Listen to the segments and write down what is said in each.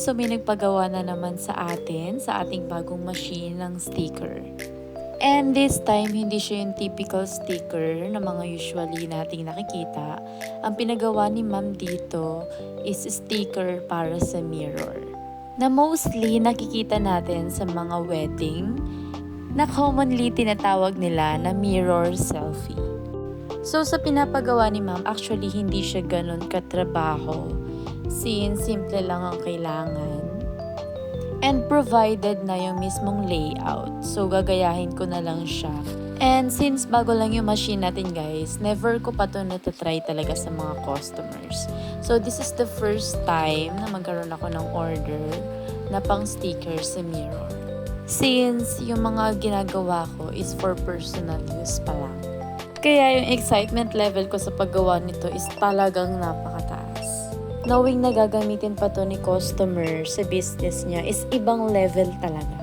so may nagpagawa na naman sa atin, sa ating bagong machine ng sticker. And this time, hindi siya yung typical sticker na mga usually nating nakikita. Ang pinagawa ni ma'am dito is sticker para sa mirror. Na mostly nakikita natin sa mga wedding na commonly tinatawag nila na mirror selfie. So sa pinapagawa ni ma'am, actually hindi siya ganun katrabaho since simple lang ang kailangan. And provided na yung mismong layout. So gagayahin ko na lang siya. And since bago lang yung machine natin guys, never ko pa ito natatry talaga sa mga customers. So this is the first time na magkaroon ako ng order na pang sticker sa mirror. Since yung mga ginagawa ko is for personal use pa lang. Kaya yung excitement level ko sa paggawa nito is talagang napakataas. Knowing na gagamitin pa to ni customer sa business niya is ibang level talaga.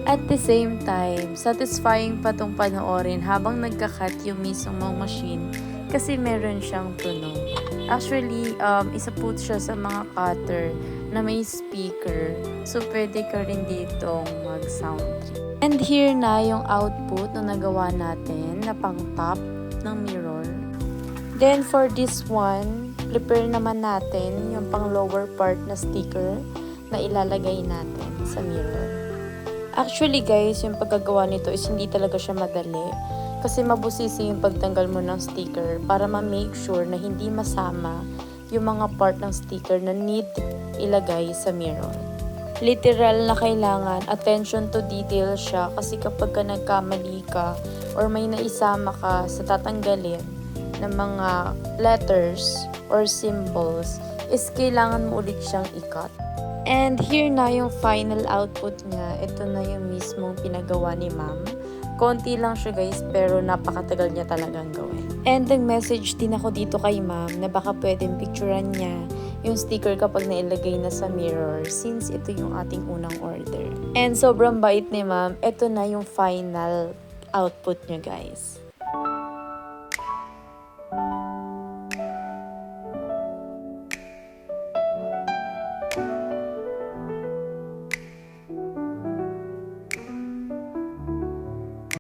At the same time, satisfying pa tong panoorin habang nagka-cut yung mismong machine kasi meron siyang tunog. Actually, isa po siya sa mga cutter na may speaker. So, pwede ka rin ditong mag-sound trip. And here na yung output na nagawa natin na pang top ng mirror. Then, for this one, prepare naman natin yung pang lower part na sticker na ilalagay natin sa mirror. Actually guys, yung pagkagawa nito is hindi talaga siya madali. Kasi mabusisi yung pagtanggal mo ng sticker para ma-make sure na hindi masama yung mga part ng sticker na need ilagay sa mirror. Literal na kailangan attention to detail siya kasi kapag ka nagkamali ka or may naisama ka sa tatanggalin ng mga letters or symbols is kailangan mo ulit siyang i-cut. And here na yung final output niya. Ito na yung mismong pinagawa ni ma'am. Konti lang siya guys pero napakatagal niya talagang gawin. And nag-message din ako dito kay ma'am na baka pwedeng picturean niya yung sticker kapag nailagay na sa mirror since ito yung ating unang order. And sobrang bait ni ma'am. Ito na yung final output niya guys.